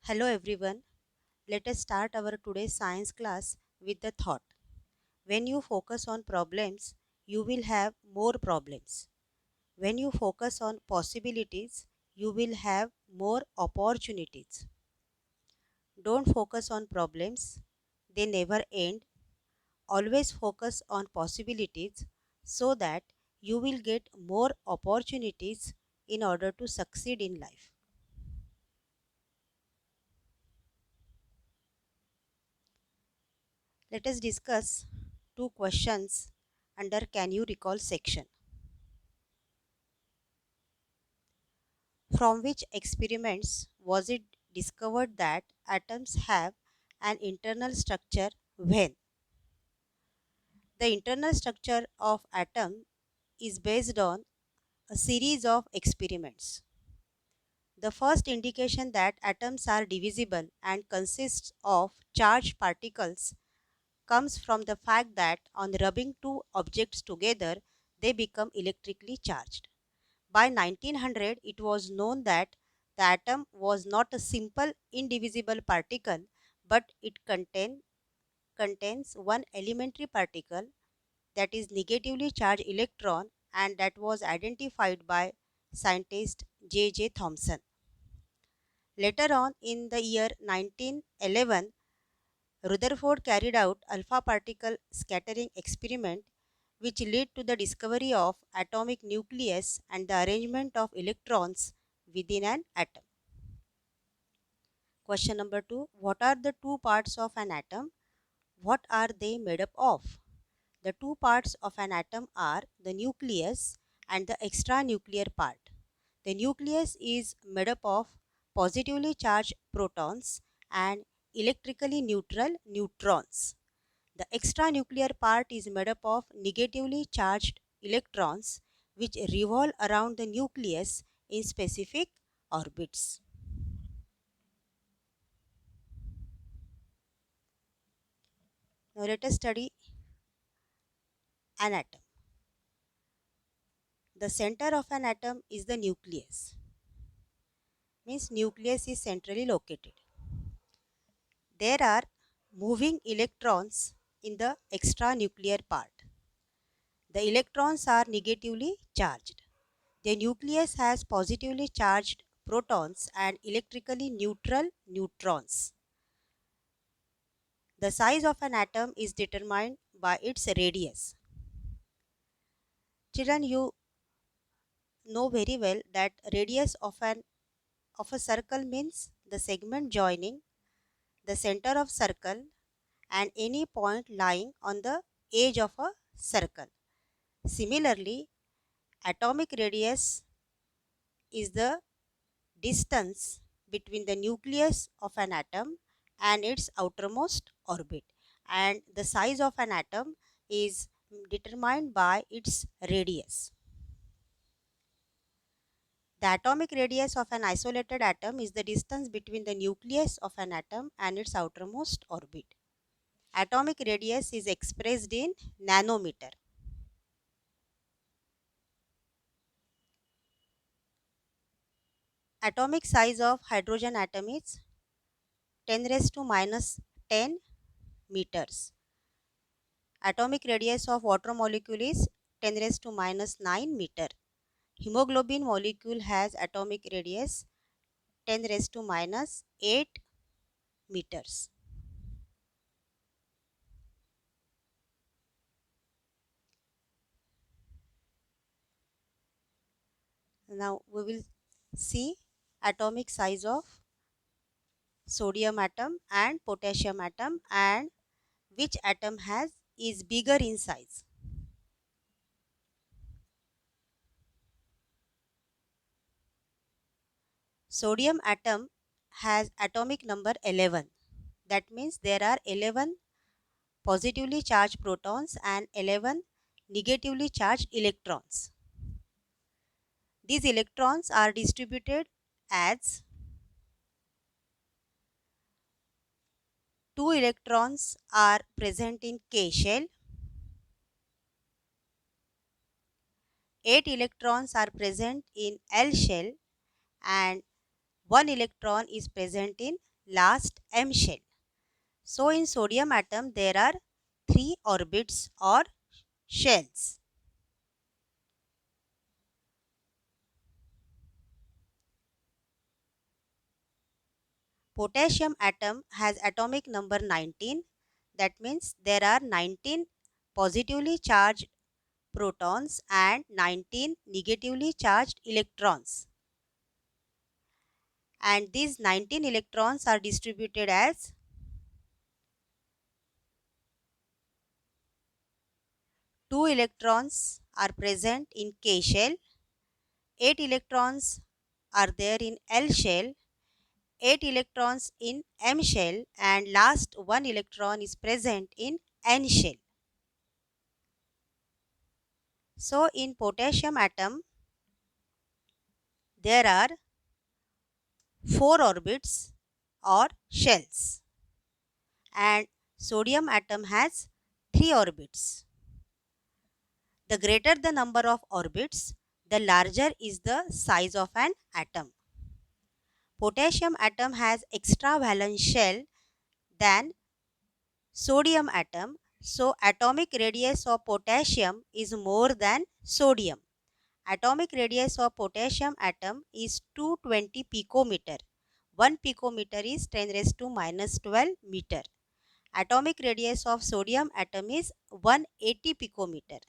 Hello everyone. Let us start our today's science class with the thought. When you focus on problems, you will have more problems. When you focus on possibilities, you will have more opportunities. Don't focus on problems, they never end. Always focus on possibilities so that you will get more opportunities in order to succeed in life. Let us discuss two questions under Can You Recall section. From which experiments was it discovered that atoms have an internal structure when? The internal structure of atom is based on a series of experiments. The first indication that atoms are divisible and consists of charged particles comes from the fact that on rubbing two objects together, they become electrically charged. By 1900, it was known that the atom was not a simple indivisible particle, but it contains one elementary particle, that is negatively charged electron, and that was identified by scientist J. J. Thomson. Later on in the year 1911, Rutherford carried out alpha particle scattering experiment which led to the discovery of atomic nucleus and the arrangement of electrons within an atom. Question number 2. What are the two parts of an atom? What are they made up of? The two parts of an atom are the nucleus and the extranuclear part. The nucleus is made up of positively charged protons and electrically neutral neutrons. The extranuclear part is made up of negatively charged electrons which revolve around the nucleus in specific orbits. Now let us study an atom. The center of an atom is the nucleus. Means nucleus is centrally located. There are moving electrons in the extranuclear part. The electrons are negatively charged. The nucleus has positively charged protons and electrically neutral neutrons. The size of an atom is determined by its radius. Children, you know very well that radius of a circle means the segment joining the center of circle and any point lying on the edge of a circle. Similarly, atomic radius is the distance between the nucleus of an atom and its outermost orbit, and the size of an atom is determined by its radius. The atomic radius of an isolated atom is the distance between the nucleus of an atom and its outermost orbit. Atomic radius is expressed in nanometer. Atomic size of hydrogen atom is 10 raised to minus 10 meters. Atomic radius of water molecule is 10 raised to minus 9 meter. Hemoglobin molecule has atomic radius 10 raised to minus 8 meters. Now we will see atomic size of sodium atom and potassium atom and which atom is bigger in size. Sodium atom has atomic number 11. That means there are 11 positively charged protons and 11 negatively charged electrons. These electrons are distributed as 2 electrons are present in K shell, 8 electrons are present in L shell, and 1 electron is present in last M shell. So in sodium atom there are 3 orbits or shells. Potassium atom has atomic number 19. That means there are 19 positively charged protons and 19 negatively charged electrons. And these 19 electrons are distributed as 2 electrons are present in K shell, 8 electrons are there in L shell, 8 electrons in M shell, and last 1 electron is present in N shell. So in potassium atom there are 4 orbits or shells, and sodium atom has 3 orbits. The greater the number of orbits, the larger is the size of an atom. Potassium atom has extra valence shell than sodium atom, so atomic radius of potassium is more than sodium. Atomic radius of potassium atom is 220 picometer. 1 picometer is 10 raised to minus 12 meter. Atomic radius of sodium atom is 180 picometer.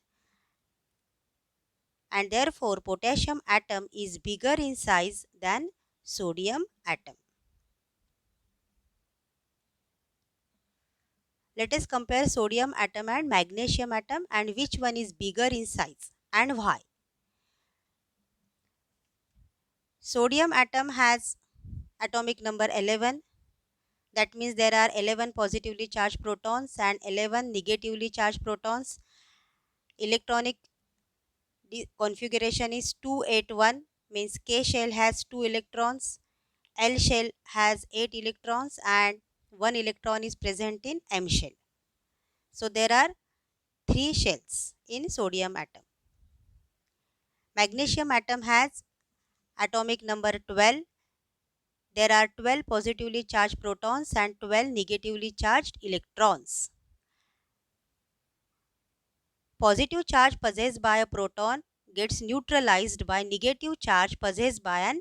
And therefore potassium atom is bigger in size than sodium atom. Let us compare sodium atom and magnesium atom and which one is bigger in size and why. Sodium atom has atomic number 11. That means there are 11 positively charged protons and 11 negatively charged protons. Electronic configuration is 281, means K shell has 2 electrons, L shell has 8 electrons and 1 electron is present in M shell. So there are 3 shells in sodium atom. Magnesium atom has atomic number 12. There are 12 positively charged protons and 12 negatively charged electrons. Positive charge possessed by a proton gets neutralized by negative charge possessed by an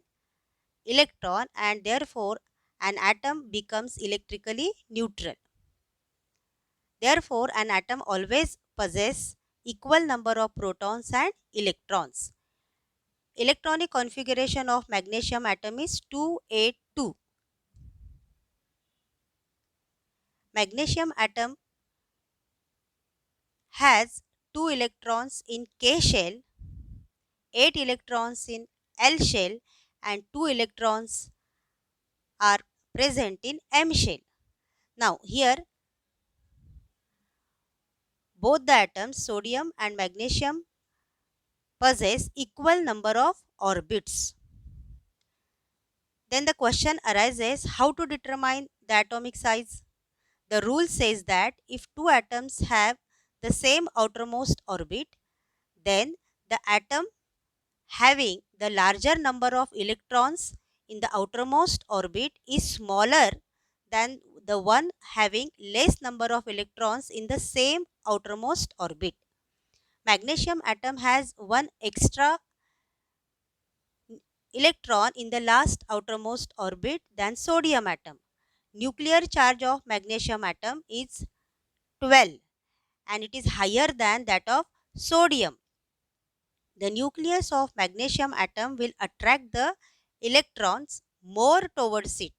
electron, and therefore an atom becomes electrically neutral. Therefore an atom always possesses equal number of protons and electrons. Electronic configuration of magnesium atom is 282. Magnesium atom has 2 electrons in K shell, 8 electrons in L shell, and 2 electrons are present in M shell. Now here both the atoms sodium and magnesium possess equal number of orbits. Then the question arises, how to determine the atomic size? The rule says that if two atoms have the same outermost orbit, then the atom having the larger number of electrons in the outermost orbit is smaller than the one having less number of electrons in the same outermost orbit. Magnesium atom has one extra electron in the last outermost orbit than sodium atom. Nuclear charge of magnesium atom is 12 and it is higher than that of sodium. The nucleus of magnesium atom will attract the electrons more towards it.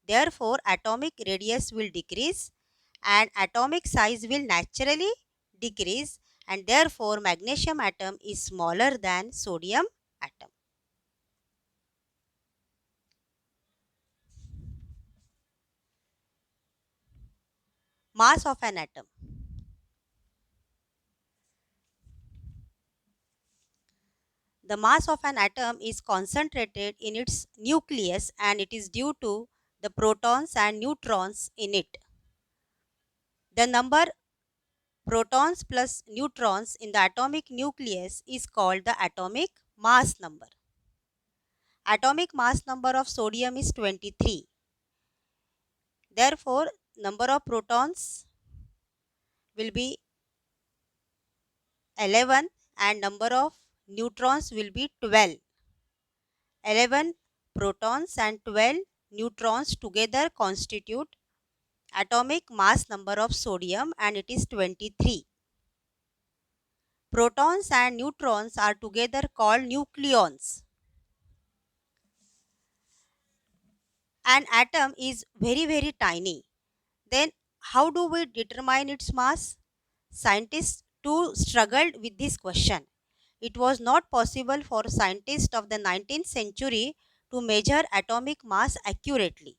Therefore, atomic radius will decrease and atomic size will naturally decrease, and therefore magnesium atom is smaller than sodium atom. Mass of an atom. The mass of an atom is concentrated in its nucleus and it is due to the protons and neutrons in it. The number protons plus neutrons in the atomic nucleus is called the atomic mass number. Atomic mass number of sodium is 23. Therefore, number of protons will be 11 and number of neutrons will be 12. 11 protons and 12 neutrons together constitute atomic mass number of sodium, and it is 23. Protons and neutrons are together called nucleons. An atom is very tiny. Then how do we determine its mass? Scientists too struggled with this question. It was not possible for scientists of the 19th century to measure atomic mass accurately.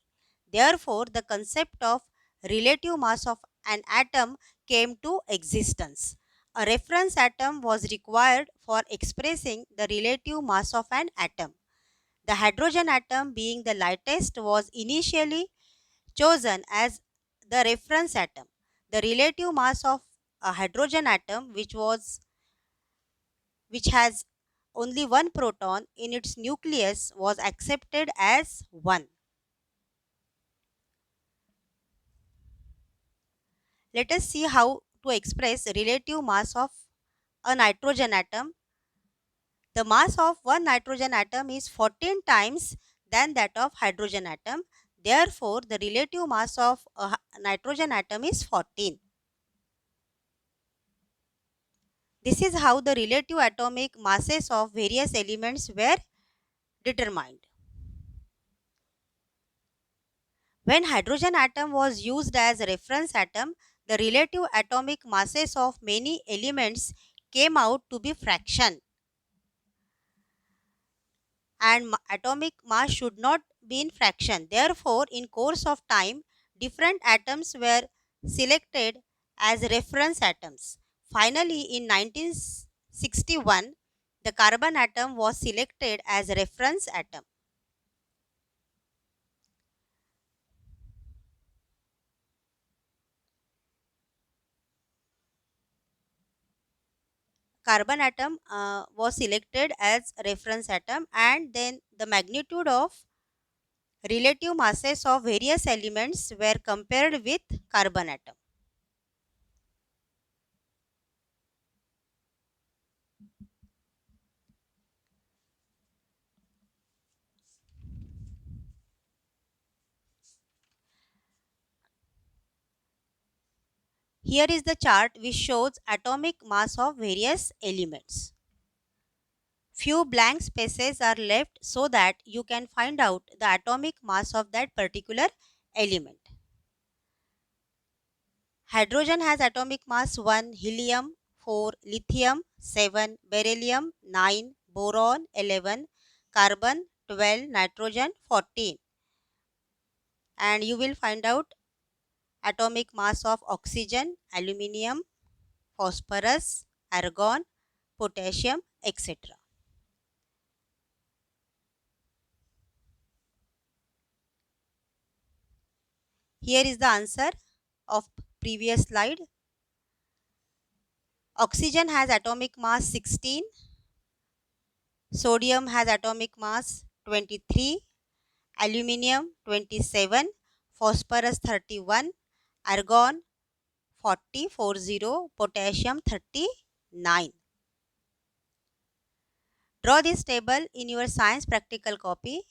Therefore, the concept of relative mass of an atom came to existence. A reference atom was required for expressing the relative mass of an atom. The hydrogen atom, being the lightest, was initially chosen as the reference atom. The relative mass of a hydrogen atom, which has only one proton in its nucleus, was accepted as 1. Let us see how to express relative mass of a nitrogen atom. The mass of one nitrogen atom is 14 times than that of hydrogen atom. Therefore, the relative mass of a nitrogen atom is 14. This is how the relative atomic masses of various elements were determined. When hydrogen atom was used as a reference atom, the relative atomic masses of many elements came out to be fraction, and atomic mass should not be in fraction. Therefore, in course of time, different atoms were selected as reference atoms. Finally, in 1961, the carbon atom was selected as reference atom. Carbon atom was selected as reference atom, and then the magnitude of relative masses of various elements were compared with carbon atom. Here is the chart which shows atomic mass of various elements. Few blank spaces are left so that you can find out the atomic mass of that particular element. Hydrogen has atomic mass 1, helium 4, lithium 7, beryllium 9, boron 11, carbon 12, nitrogen 14. And you will find out atomic mass of oxygen, aluminium, phosphorus, argon, potassium, etc. Here is the answer of previous slide. Oxygen has atomic mass 16, sodium has atomic mass 23, aluminium 27, phosphorus 31, argon 40, potassium 39. Draw this table in your science practical copy.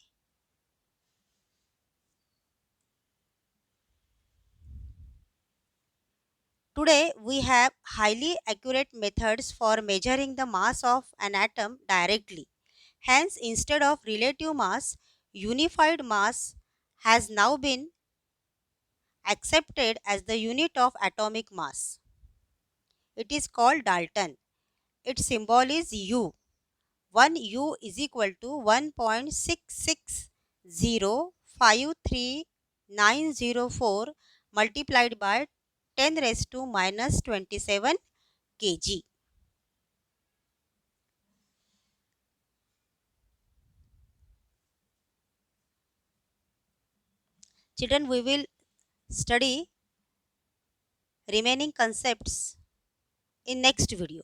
Today, we have highly accurate methods for measuring the mass of an atom directly. Hence, instead of relative mass, unified mass has now been accepted as the unit of atomic mass. It is called Dalton. Its symbol is U. 1 U is equal to 1.66053904 multiplied by 10 raised to minus 27 kg. Children, we will study remaining concepts in next video.